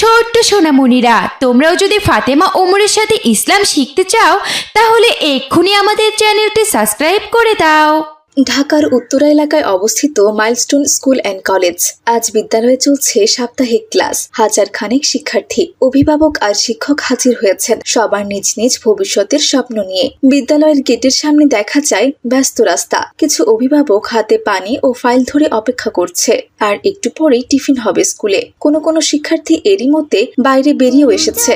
ছোট্ট সোনামণিরা, তোমরাও যদি ফাতেমা ওমরের সাথে ইসলাম শিখতে চাও তাহলে এক্ষুনি আমাদের চ্যানেলটি সাবস্ক্রাইব করে দাও। ঢাকার উত্তরা এলাকায় অবস্থিত মাইলস্টোন স্কুল অ্যান্ড কলেজ। আজ বিদ্যালয়ে চলছে সাপ্তাহিক ক্লাস। হাজার খানেক শিক্ষার্থী, অভিভাবক আর শিক্ষক হাজির হয়েছেন, সবার নিজ নিজ ভবিষ্যতের স্বপ্ন নিয়ে। বিদ্যালয়ের গেটের সামনে দেখা যায় ব্যস্ত রাস্তা। কিছু অভিভাবক হাতে পানি ও ফাইল ধরে অপেক্ষা করছে, আর একটু পরেই টিফিন হবে স্কুলে। কোনো কোনো শিক্ষার্থী এরই মধ্যে বাইরে বেরিয়েও এসেছে।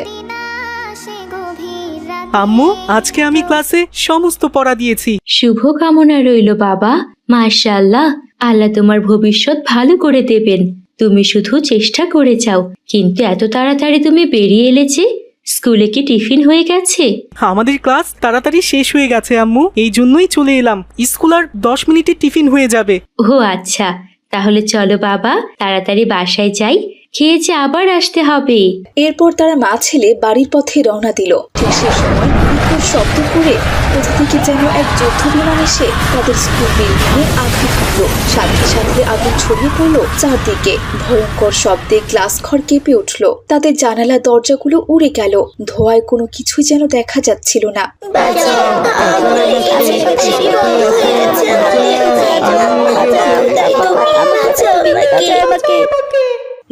আম্মু, আজকে আমি ক্লাসে সমস্ত পড়া দিয়েছি। শুভ কামনা রইল বাবা। মাশাআল্লাহ, আল্লাহ তোমার ভবিষ্যৎ ভালো করে দেবেন। তুমি শুধু চেষ্টা করে যাও। কিন্তু এত তাড়াতাড়ি তুমি বেরিয়ে এলে যে? স্কুলে কি টিফিন হয়ে গেছে? আমাদের ক্লাস তাড়াতাড়ি শেষ হয়ে গেছে আম্মু, এই জন্যই চলে এলাম। স্কুল আর 10 মিনিটে টিফিন হয়ে যাবে। ও আচ্ছা, তাহলে চলো বাবা, তাড়াতাড়ি বাসায় যাই, খেয়ে যে আবার আসতে হবে। এরপর তারা মা ছেলে বাড়ির পথে রওনা দিল। ঠিক সে সময় বিকট শব্দ করে কোথা থেকে যেন এক যুদ্ধ বিমান এসে তাদের স্কুল বিল্ডিংয়ে আঘাত করল। সাথে সাথে আগুন ছড়িয়ে পড়ল চারদিকে। ভয়ঙ্কর শব্দে গ্লাস ঘর কেঁপে উঠল। তাদের জানালা দরজাগুলো উড়ে গেল। ধোঁয়ায় কোনো কিছুই যেন দেখা যাচ্ছিল না।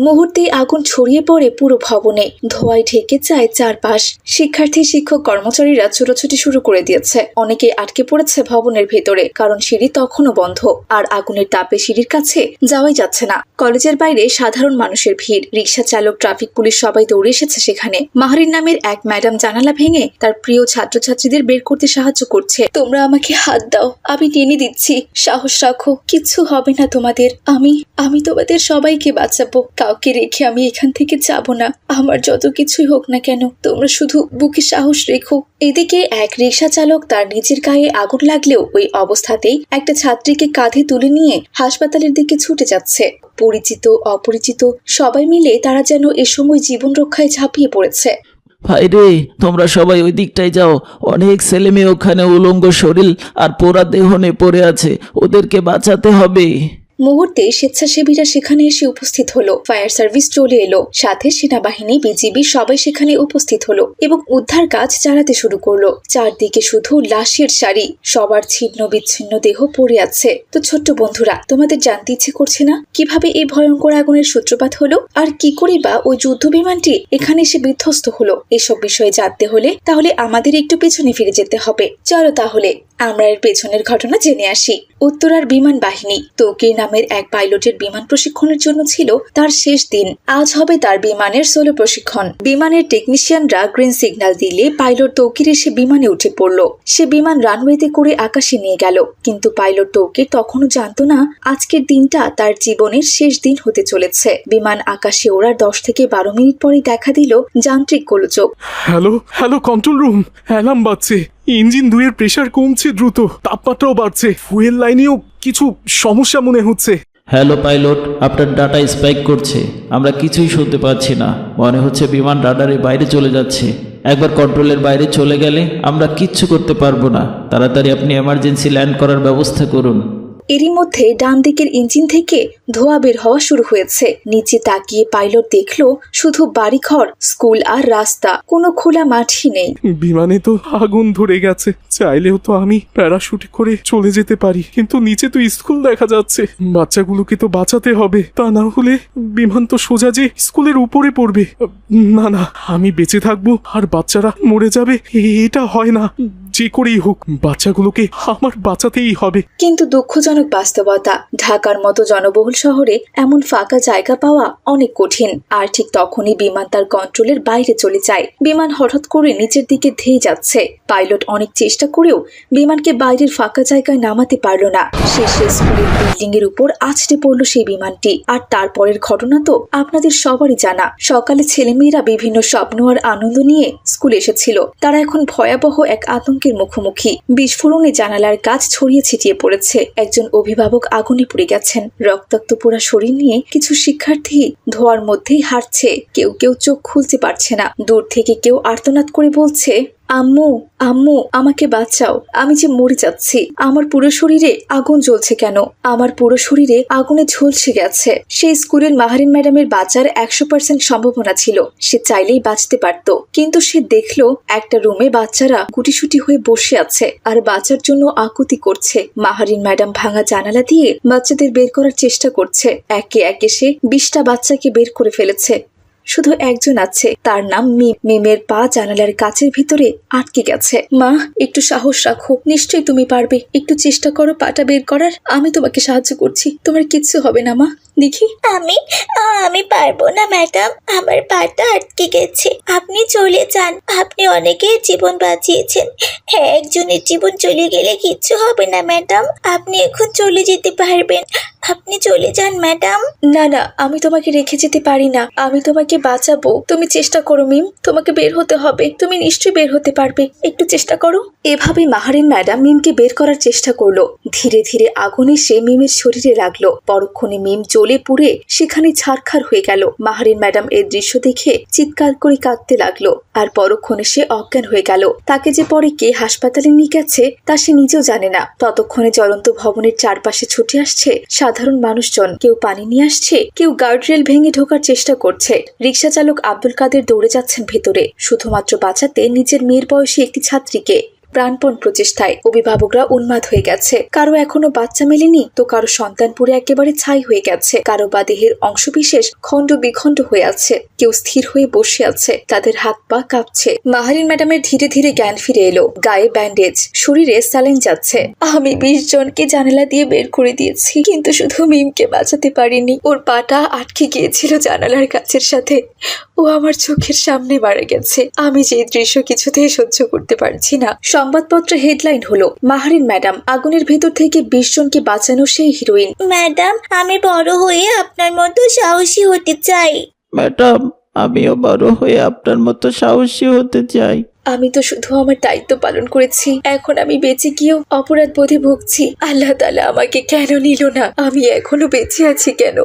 মুহূর্তেই আগুন ছড়িয়ে পড়ে পুরো ভবনে। ধোঁয়ায় ঢেকে যায় চারপাশ। শিক্ষার্থী, শিক্ষক, কর্মচারীরা ছোটাছুটি শুরু করে দিয়েছে। অনেকে আটকে পড়েছে ভবনের ভেতরে, কারণ সিঁড়ি তখনও বন্ধ। আর আগুনের তাপে সিঁড়ির কাছে যাওয়াই যাচ্ছে না। কলেজের বাইরে সাধারণ মানুষের ভিড়। রিকশা চালক, ট্রাফিক পুলিশ সবাই দৌড়ে এসেছে সেখানে। মাহরিন নামের এক ম্যাডাম জানালা ভেঙে তার প্রিয় ছাত্রছাত্রীদের বের করতে সাহায্য করছে। তোমরা আমাকে হাত দাও, আমি টেনে দিচ্ছি, সাহস রাখো, কিচ্ছু হবে না তোমাদের। আমি তোমাদের সবাইকে বাঁচাবো। কাউকে রেখে আমি এখান থেকে যাব না। আমার যত কিছুই হোক না কেন, তোমরা শুধু বুকে সাহস রেখো। এদিকে এক রিকশা চালক তার নিজের গায়ে আগুন লাগলেও ওই অবস্থাতেই একটা ছাত্রীকে কাঁধে তুলে নিয়ে হাসপাতালের দিকে ছুটে যাচ্ছে। পরিচিত অপরিচিত সবাই মিলে তারা যেন এ সময় জীবন রক্ষায় ঝাঁপিয়ে পড়েছে। ভাই রে, তোমরা সবাই ওই দিকটায় যাও। অনেক ছেলে মেয়ে ওখানে উলঙ্গ শরীর আর পোড়া দেহ নিয়ে পড়ে আছে, ওদেরকে বাঁচাতে হবে। মুহূর্তে স্বেচ্ছাসেবীরা সেখানে এসে উপস্থিত হলো। ফায়ার সার্ভিস চলে এলো, সাথে সেনাবাহিনী, বিজিবি সবাই সেখানে উপস্থিত হলো এবং উদ্ধার কাজ চালাতে শুরু করলো। চারদিকে শুধু লাশের সারি, সবার ছিন্ন বিচ্ছিন্ন দেহ পড়ে আছে। তো ছোট্ট বন্ধুরা, তোমাদের জানতে ইচ্ছে করছে না কিভাবে এই ভয়ঙ্কর আগুনের সূত্রপাত হলো, আর কি করে বা ওই যুদ্ধ বিমানটি এখানে এসে বিধ্বস্ত হলো? এসব বিষয়ে জানতে হলে তাহলে আমাদের একটু পেছনে ফিরে যেতে হবে। চলো তাহলে আমরা এর পেছনের ঘটনা জেনে আসি। উত্তরার বিমান বাহিনী। তৌকির নামের এক পাইলটের বিমান প্রশিক্ষণের জন্য ছিল তার শেষ দিন। আজ হবে তার বিমানের সোলো প্রশিক্ষণ। বিমানের টেকনিশিয়ানরা গ্রিন সিগন্যাল দিলে পাইলট তৌকির এসে বিমানে উঠে পড়ল। সে বিমান রানওয়েতে করে আকাশে নিয়ে গেল। কিন্তু পাইলট তৌকির তখনও জানতো না আজকের দিনটা তার জীবনের শেষ দিন হতে চলেছে। বিমান আকাশে ওড়ার 10 থেকে 12 মিনিট পরে দেখা দিল যান্ত্রিক গোলযোগ। হ্যালো কন্ট্রোল রুম, অ্যালার্ম বাজছে। ইঞ্জিন 2 এর প্রেসার কমছে দ্রুত, তাপমাত্রাও বাড়ছে। ফুয়েল লাইনেও কিছু সমস্যা মনে হচ্ছে। হ্যালো পাইলট, আপনার ডাটা স্পাইক করছে, আমরা কিছুই শুনতে পাচ্ছি না। মনে হচ্ছে বিমান রাডারের বাইরে চলে যাচ্ছে। একবার কন্ট্রোলের বাইরে চলে গেলে আমরা কিচ্ছু করতে পারবো না। তাড়াতাড়ি আপনি এমার্জেন্সি ল্যান্ড করার ব্যবস্থা করুন। এরই মধ্যে ডান দিকের ইঞ্জিন থেকে ধোঁয়া বের হওয়া শুরু হয়েছে। নিচে তাকিয়ে পাইলট দেখলো শুধু বাড়িঘর, স্কুল আর রাস্তা, কোনো খোলা মাঠই নেই। বিমানে তো আগুন ধরে গেছে। চাইলেও তো আমি প্যারাশুটে করে চলে যেতে পারি, কিন্তু নিচে তো স্কুল দেখা যাচ্ছে। বাচ্চাগুলোকে তো বাঁচাতে হবে, তা না হলে বিমান তো সোজা যে স্কুলের উপরে পড়বে। না, আমি বেঁচে থাকবো আর বাচ্চারা মরে যাবে, এটা হয় না। যে করেই হোক বাচ্চাগুলোকে আমার বাঁচাতেই হবে। কিন্তু দুঃখজনক বাস্তবতা, ঢাকার মতো জনবহুল শহরে এমন ফাঁকা জায়গা পাওয়া অনেক কঠিন। আর ঠিক তখনই বিমান তার কন্ট্রোলের বাইরে চলে যায়। বিমান হঠাৎ করে নিচের দিকে ধেয়ে যাচ্ছে। পাইলট অনেক চেষ্টা করেও বিমানকে বাইরের ফাঁকা জায়গায় নামাতে পারল না। শেষে স্কুলের বিল্ডিং এর উপর আছড়ে পড়ল সেই বিমানটি। আর তারপরের ঘটনা তো আপনাদের সবারই জানা। সকালে ছেলেমেয়েরা বিভিন্ন স্বপ্ন আর আনন্দ নিয়ে স্কুলে এসেছিল। তারা এখন ভয়াবহ এক আতঙ্কের মুখোমুখি। বিস্ফোরণে জানালার কাঁচ ছড়িয়ে ছিটিয়ে পড়েছে। একজন অভিভাবক আগুনে পুড়ে গেছেন। রক্তাক্ত পোড়া শরীর নিয়ে কিছু শিক্ষার্থী ধোঁয়ার মধ্যেই হাঁটছে। কেউ চোখ খুলতে পারছে না। দূর থেকে কেউ আর্তনাদ করে বলছে, আম্মু, আম্মু, আমাকে বাঁচাও, আমি যে মরে যাচ্ছি। আমার পুরো শরীরে আগুন জ্বলছে কেন? আমার পুরো শরীরে আগুনে ঝলসে গেছে। সেই স্কুলের মাহারিন ম্যাডামের বাঁচার 100% সম্ভাবনা ছিল। সে চাইলেই বাঁচতে পারত, কিন্তু সে দেখলো একটা রুমে বাচ্চারা গুটিসুটি হয়ে বসে আছে আর বাঁচার জন্য আকুতি করছে। মাহারিন ম্যাডাম ভাঙা জানালা দিয়ে বাচ্চাদের বের করার চেষ্টা করছে। একে একে সে 20টা বাচ্চাকে বের করে ফেলেছে। শুধু একজন আছে, তার নাম মিম। মিমের পা জানালার কাচের ভিতরে আটকে গেছে। মা, একটু সাহস রাখো, নিশ্চয়ই তুমি পারবে। একটু চেষ্টা করো পাটা বের করার। আমি তোমাকে সাহায্য করছি, তোমার কিচ্ছু হবে না মা। দেখি। আমি পারবো না ম্যাডাম, আমার পাটা আটকে গেছে। আপনি চলে যান, আপনি অনেকের জীবন বাঁচিয়েছেন। একজনের জীবন চলে গেলে কিচ্ছু হবে না ম্যাডাম, আপনি এখন চলে যেতে পারবেন। আপনি চলে যান ম্যাডাম। না না, আমি তোমাকে রেখে যেতে পারি না, আমি তোমাকে বাঁচাবো। তুমি চেষ্টা করো মিম, তোমাকে বের হতে হবে, তুমি নিশ্চয়ই বের হতে পারবে, একটু চেষ্টা করো। এভাবে মাহারিন ম্যাডাম মিমকে বের করার চেষ্টা করলো। ধীরে ধীরে আগুন এসে মিমের শরীরে লাগলো। পরক্ষণে মিম জ্বলে পুড়ে সেখানে ছারখার হয়ে গেল। মাহারিন ম্যাডাম এই দৃশ্য দেখে চিৎকার করে কাঁদতে লাগলো, আর পরক্ষণে সে অজ্ঞান হয়ে গেল। তাকে যে পরে কে হাসপাতালে নিয়ে গেছে তা সে নিজেও জানে না। ততক্ষণে জ্বলন্ত ভবনের চারপাশে ছুটে আসছে সাধারণ মানুষজন। কেউ পানি নিয়ে আসছে, কেউ গার্ডরেল ভেঙে ঢোকার চেষ্টা করছে। রিকশা চালক আব্দুল কাদের দৌড়ে যাচ্ছেন ভেতরে, শুধুমাত্র বাঁচাতে নিজের মেয়ের বয়সী একটি ছাত্রীকে। প্রাণপণ প্রচেষ্টায় অভিভাবকরা উন্মাদ হয়ে গেছে। কারো এখনো বাচ্চা মেলেনি, তো কারো সন্তান পুরে একেবারে ছাই হয়ে গেছে। কারো বা দেহের অংশবিশেষ খণ্ড বিখণ্ড হয়ে আছে। কেউ স্থির হয়ে বসে আছে, তাদের হাত পা কাঁপছে। মাহারিন ম্যাডামের ধীরে ধীরে জ্ঞান ফিরে এলো। গায়ে ব্যান্ডেজ, শরীরে স্যালাইন যাচ্ছে। আমি 20 জনকে জানালা দিয়ে বের করে দিয়েছি, কিন্তু শুধু মিমকে বাঁচাতে পারিনি। ওর পাটা আটকে গিয়েছিল জানালার কাছের সাথে। ও আমার চোখের সামনে মারা গেছে। আমি যে দৃশ্য কিছুতেই সহ্য করতে পারছি না। সংবাদপত্রে হেডলাইন হলো, মাহারিন ম্যাডাম আগুনের ভেতর থেকে 20 জনকে বাঁচানো সেই হিরোইন। ম্যাডাম, আমি বড় হয়ে আপনার মতো সাহসী হতে চাই। ম্যাডাম, আমিও বড় হয়ে আপনার মতো সাহসী হতে চাই। আমি তো শুধু আমার দায়িত্ব পালন করেছি, এখন আমি বেঁচে গিয়েও অপরাধ বোধে ভুগছি। আল্লাহ তাআলা আমাকে কেন নিল না? আমি এখনো বেঁচে আছি কেন?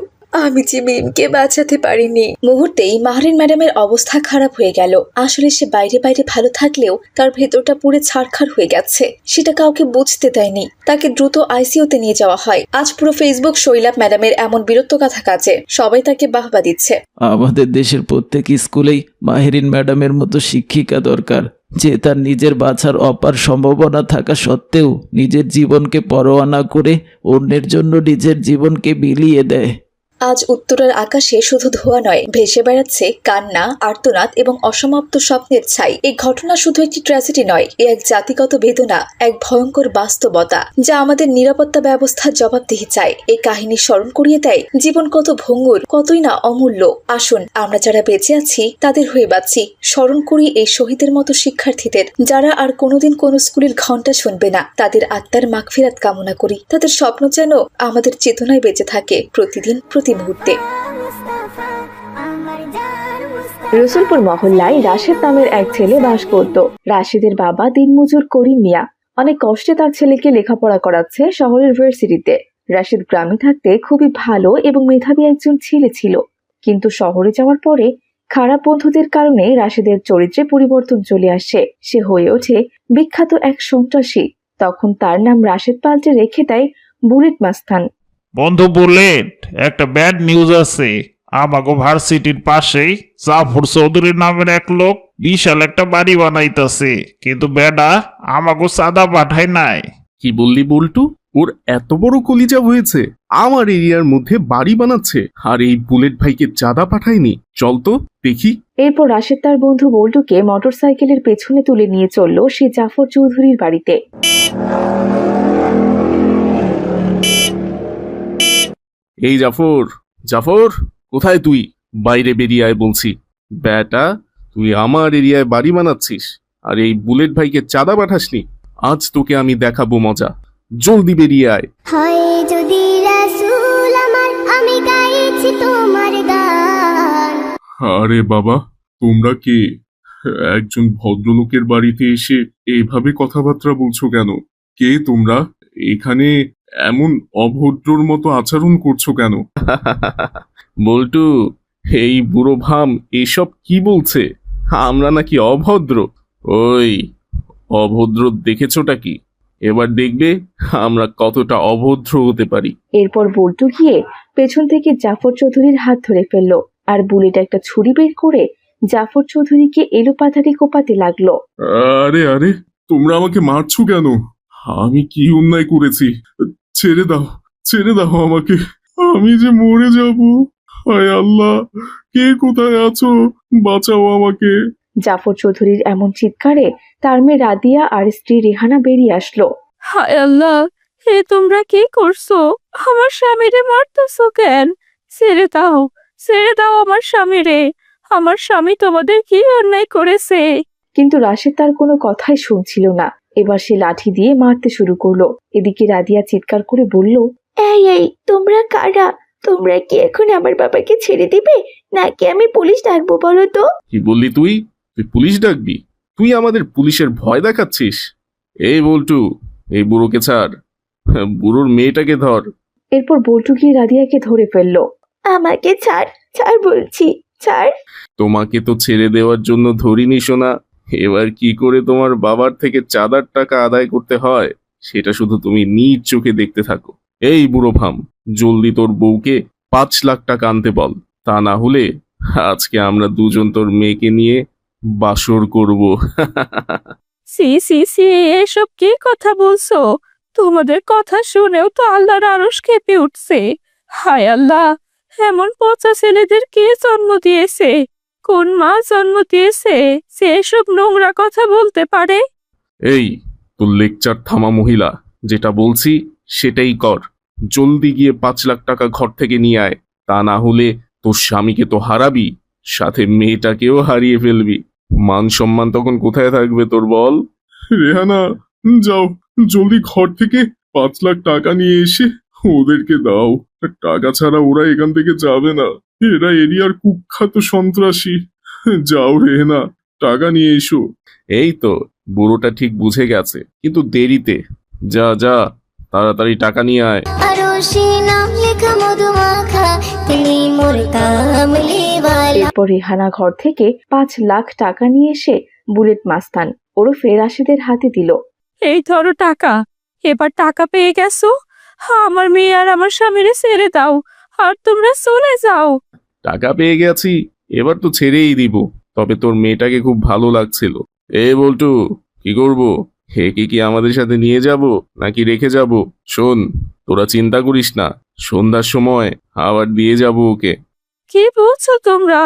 আমি যে মিমকে বাঁচাতে পারিনি। মুহূর্তেই মাহারিন ম্যাডামের অবস্থা খারাপ হয়ে গেল। আসলে সে বাইরে বাইরে ভালো থাকলেও তার ভেতরটা পুরো ছারখার হয়ে গেছে। সেটা কাউকে বুঝতে দেয়নি। তাকে দ্রুত আইসিইউতে নিয়ে যাওয়া হয়। আজ পুরো ফেসবুক শৈলাব ম্যাডামের এমন বীরত্বগাথা কাজে সবাই তাকে বাহবা দিচ্ছে। আমাদের দেশের প্রত্যেক স্কুলেই মাহেরিন ম্যাডামের মতো শিক্ষিকা দরকার, যে তার নিজের বাঁচার অপার সম্ভাবনা থাকা সত্ত্বেও নিজের জীবনকে পরোয়া না করে অন্যের জন্য নিজের জীবনকে বিলিয়ে দেয়। আজ উত্তরের আকাশে শুধু ধোঁয়া নয়, ভেসে বেড়াচ্ছে কান্না, আর্তনাদ এবং অসমাপ্ত স্বপ্নের ছাই। এই ঘটনা শুধু একটি ট্র্যাজেডি নয়, এ এক জাতিগত বেদনা, এক ভয়ঙ্কর বাস্তবতা যা আমাদের নিরাপত্তা ব্যবস্থার জবাবদিহি চায়। এই কাহিনী স্মরণ করিয়ে দেয় জীবন কত ভঙ্গুর, কতই না অমূল্য। আসুন আমরা যারা বেঁচে আছি তাদের হয়ে বাঁচি। স্মরণ করি এই শহীদের মতো শিক্ষার্থীদের, যারা আর কোনোদিন কোনো স্কুলের ঘন্টা শুনবে না। তাদের আত্মার মাগফিরাত কামনা করি। তাদের স্বপ্ন যেন আমাদের চেতনায় বেঁচে থাকে প্রতিদিন, প্রতি মুহূর্তে। রসুলপুর মহল্লায় রাশেদ নামের এক ছেলে বাস করত। রাশেদের বাবা দিনমজুর করিম মিয়া অনেক কষ্টে তার ছেলেকে লেখাপড়া করাচ্ছে শহরের ভার্সিটিতে। রাশেদ গ্রামে থাকতে খুবই ভালো এবং মেধাবী একজন ছেলে ছিল, কিন্তু শহরে যাওয়ার পরে খারাপ বন্ধুদের কারণে রাশেদের চরিত্রে পরিবর্তন চলে আসে। সে হয়ে ওঠে বিখ্যাত এক সন্ত্রাসী। তখন তার নাম রাশেদ পাল্টে রেখে দেয় বুলেট মাস্তান। বন্ধু বুলেট, একটা ব্যাড নিউজ আছে। আমাগো ভার্সিটির পাশেই জাফর চৌধুরী নামের এক লোক বিশাল একটা বাড়ি বানাইতেছে, কিন্তু বেডা আমাগো চাঁদা পাঠায় নাই। কি বললি বল্টু? ওর এত বড় কলিজা হয়েছে, আমার এরিয়ার মধ্যে বাড়ি বানাচ্ছে, আর এই বুলেট ভাইকে চাঁদা পাঠায়নি? চল তো দেখি। এরপর রাশেদ তার বন্ধু বল্টুকে মোটরসাইকেলের পেছনে তুলে নিয়ে চলল সে জাফর চৌধুরীর বাড়িতে। এই জাফর, জাফর কোথায় তুই? বাইরে বেরিয়ে আয় বলছি। বেটা, তুই আমার এরিয়ায় বাড়ি বানাচ্ছিস আর এই বুলেট ভাইকে চাঁদা পাঠাসনি? আজ তোকে আমি দেখাবো মজা। জলদি বেরিয়ে আয়। হয় যদি রাসূল আমার, আমি গাইছি তোমার গান। আরে বাবা, তোমরা কে? একজন ভদ্রলোকের বাড়িতে এসে এইভাবে কথাবার্তা বলছো কেন? কে তোমরা? এখানে এমন অভদ্রর মতো আচরণ করছো কেন? বল্টু, এই বুড়ো ভাম এসব কি বলছে? আমরা নাকি অভদ্র? ওই অভদ্র দেখেছোটা কি? এবার দেখবে আমরা কতটা অভদ্র হতে পারি। এরপর বল্টু গিয়ে পেছন থেকে জাফর চৌধুরীর হাত ধরে ফেললো আর বুলেট একটা ছুরি বের করে জাফর চৌধুরীকে এলোপাথারি কোপাতে লাগলো। আরে আরে, তোমরা আমাকে মারছো কেন? আমি কি অন্যায় করেছি? ছেড়ে দাও, ছেড়ে দাও আমাকে, আমি যে মরে যাব। হায় আল্লাহ, কে কোথায় আছো? বাঁচাও আমাকে। জাফর চৌধুরীর এমন চিৎকারে তার মেয়ে রাদিয়া আর স্ত্রী রেহানা বেরিয়ে আসলো। হায় আল্লাহ, হে তোমরা কি করছো? আমার স্বামীরে মারতেছো কেন? ছেড়ে দাও, ছেড়ে দাও আমার স্বামীরে। আমার স্বামী তোমাদের কি অন্যায় করেছে? কিন্তু রাশেদ তার কোনো কথাই শুনছিল না। এবার সে লাঠি দিয়ে মারতে শুরু করলো। এদিকে রাদিয়া চিৎকার করে বলল, এই এই, তোমরা কারা? তোমরা কি এখন আমার বাবাকে ছেড়ে দিবে নাকি আমি পুলিশ ডাকবো বলো তো? কি বললি তুই? তুই পুলিশ ডাকবি? তুই আমাদের পুলিশের ভয় দেখাচ্ছিস? এই বল্টু, এই বুড়োকে ছাড়, বুড়োর মেয়েটাকে ধর। এরপর বল্টু গিয়ে রাদিয়াকে ধরে ফেললো। আমাকে ছাড়, ছাড় বলছি, ছাড়। তোমাকে তো ছেড়ে দেওয়ার জন্য ধরিনি সোনা। এবার কি করে তোমার বাবার থেকে চাঁদার টাকা আদায় করতে হয় সেটা শুধু তুমি নিজ চোখে দেখতে থাকো। এই বুড়ো ভাম, জলদি তোর বউকে 5 লাখ টাকা আনতে বল, তা না হলে আজকে আমরা দুজন তোর মেয়েকে নিয়ে বাসর করব। সি সি সি, এসব কি কথা বলছো? তোমাদের কথা শুনেও তো আল্লাহর আরশ কেঁপে উঠছে। হায় আল্লাহ, এমন পচা ছেলেদের কে জন্ম দিয়েছে? কোন মা জন্ম দিয়েছে সে এসব নোংরা কথা বলতে পারে? এই, তোর লেকচার থামা মহিলা, যেটা বলছি সেটাই কর। জলদি গিয়ে 5 লাখ টাকা ঘর থেকে নিয়ে আয়, তা না হলে তোর স্বামীকে তো হারাবি, সাথে মেয়েটাকেও হারিয়ে ফেলবি। মান সম্মান তখন কোথায় থাকবে তোর বল? রেহানা, যাও জলদি ঘর থেকে 5 লাখ টাকা নিয়ে এসে ওদেরকে দাও। টাকা ছাড়া ওরা এখান থেকে যাবে না। এরা এরিয়ার কুখ্যাত সন্ত্রাসী। যাও রেহানা, টাকা নিয়ে এসো। এই তো, বুড়োটা ঠিক বুঝে গেছে, কিন্তু দেরিতে। যা যা, তাড়াতাড়ি টাকা নিয়ে আয়। এরপর রেহানা ঘর থেকে 5 লাখ টাকা নিয়ে এসে বুলেট মাস্তান ওরফে রাশিদের হাতে দিল। এই ধরো টাকা, এবার টাকা পেয়ে গেছো। আমার মেয়ে আর আমার স্বামীরে ছেড়ে দাও আর তোমরা চলে যাও। টাকা পেয়ে গেছি, এবার তো ছেড়েই দিব। তবে তোর মেয়েটাকে খুব ভালো লাগছিল। বল্টু, কি করব? একে কি আমাদের সাথে নিয়ে যাব নাকি রেখে যাব? শোন, তোরা চিন্তা করিস না, সন্ধ্যার সময় আবার দিয়ে যাব ওকে। কি বলছো তোমরা?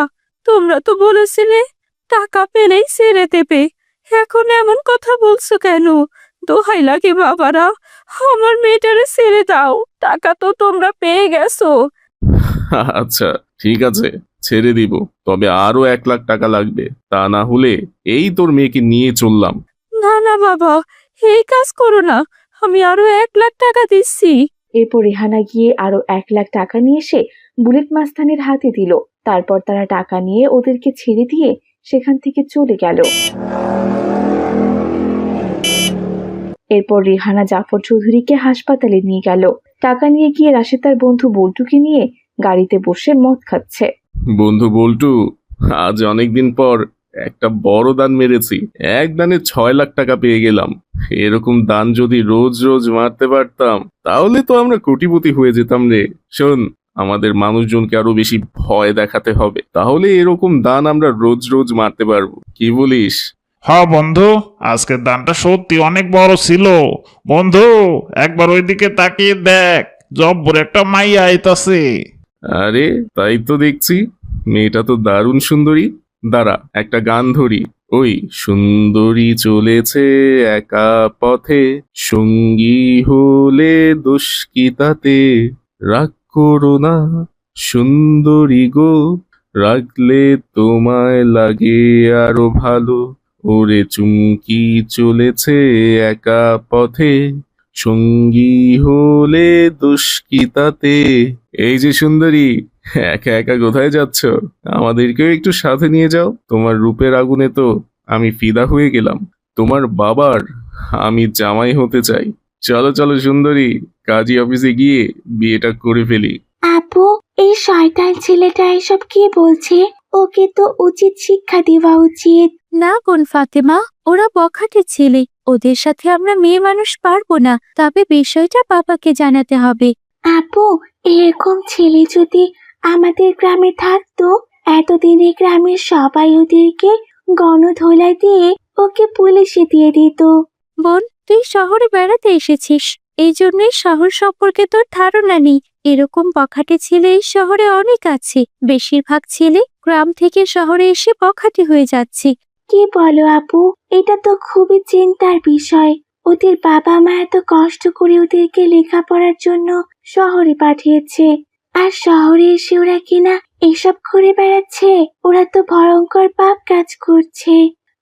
তোমরা তো বলেছিলে টাকা পেলেই ছেড়ে দেবে। এখন এমন কথা বলছো কেন? দোহাই লাগে বাবারা, আমার মেয়েটারে ছেড়ে দাও। টাকা তো তোমরা পেয়ে গেছো। আচ্ছা ঠিক আছে, ছেড়ে দিব, তবে আরো 1 লাখ টাকা লাগবে, তা না হলে এই তোর মেয়েকে নিয়ে চললাম। না না বাবা, এই কাজ করো না, আমি আরো 1 লাখ টাকা দিচ্ছি। এরপর রেহানা গিয়ে আরো 1 লাখ টাকা নিয়ে এসে বুলেট মাস্তানের হাতে দিল। তারপর তারা টাকা নিয়ে ওদেরকে ছেড়ে দিয়ে সেখান থেকে চলে গেল। এরপর রেহানা জাফর চৌধুরীকে হাসপাতালে নিয়ে গেল। টাকা নিয়ে গিয়ে রাশেদ তার বন্ধু বল্টুকে নিয়ে গাড়িতে বসে মদ খাচ্ছে। বন্ধু বল্টু, আজ অনেকদিন পর একটা বড় দান মেরেছি। এক দানে 6 লাখ টাকা পেয়ে গেলাম। এরকম দান যদি রোজ রোজ মারতে পারতাম তাহলে তো আমরা কোটিপতি হয়ে যেতাম রে। শোন, আমাদের মানুষজনকে আরো বেশি ভয় দেখাতে হবে, তাহলে এরকম দান আমরা রোজ রোজ মারতে পারবো। কি বলিস? হ্যাঁ বন্ধু, আজকের দানটা সত্যি অনেক বড় ছিল। বন্ধু, একবার ওইদিকে তাকিয়ে দেখ, জব্বর একটা মাইয়া আইতাছে। আরে তাই তো দেখছি, মেয়েটা তো দারুণ সুন্দরী। দাঁড়া, একটা গান ধরি। ওই সুন্দরী চলেছে একা পথে, সঙ্গী হলে দোষ কি তাতে, রাগ করো না সুন্দরী গো, রাখলে তোমায় লাগে আরো ভালো। ওরে চুমকি চলেছে একা পথে, সঙ্গী হলে দোষ কি তাতে। এই যে সুন্দরী, একা একা কোথায় যাচ্ছ? আমাদেরকেও একটু সাথে নিয়ে যাও। তোমার রূপের আগুনে তো আমি ফিদা হয়ে গেলাম। তোমার বাবার আমি জামাই হতে চাই। চলো চলো সুন্দরী, কাজী অফিসে গিয়ে বিয়েটা করে ফেলি। আপু, এই শয়তান ছেলেটা এসব কি বলছে? ওকে তো উচিত শিক্ষা দেওয়া উচিত। না বোন ফাতেমা, ওরা বখাটে ছেলে, ওদের সাথে আমরা মেয়ে মানুষ পারবো না। তবে বিষয়টা বাবাকে জানাতে হবে। আপু, এরকম ছেলে যদি আমাদের গ্রামে থাকতো, এতদিনে গ্রামের সবাই ওদেরকে গণধোলাই দিয়ে ওকে পুলিশে দিয়ে দিত। বোন, তুই শহরে বেড়াতে এসেছিস, এই জন্যই শহর সম্পর্কে তোর ধারণা নেই। এরকম বখাটে ছেলে এই শহরে অনেক আছে। বেশিরভাগ ছেলে গ্রাম থেকে শহরে এসে বখাটে হয়ে যাচ্ছে। কি বলো আপু, এটা তো খুবই চিন্তার বিষয়। ওদের বাবা মা এত কষ্ট করে ওদেরকে লেখাপড়ার জন্য শহরে পাঠিয়েছে, আর শহরে এসে ওরা কিনা এসব করে বেড়াচ্ছে। ওরা তো ভয়ঙ্কর পাপ কাজ করছে।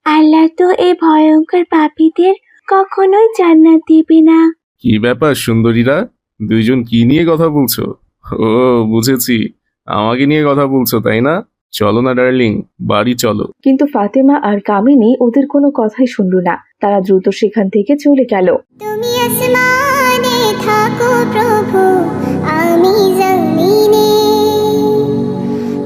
আল্লাহ তো এই ভয়ঙ্কর পাপীদের কখনোই জান্নাত দিবে না। কি ব্যাপার সুন্দরীরা, দুইজন কি নিয়ে কথা বলছো? ও বুঝেছি, আমাকে নিয়ে কথা বলছো তাই না? চলো না ডার্লিং, বাড়ি চলো। কিন্তু ফাতেমা আর কামিনী ওদের কোনো কথাই শুনল না। তারা দ্রুত সেখান থেকে চলে গেল। তুমি আসমানে থাকো প্রভু, আমি জমিনে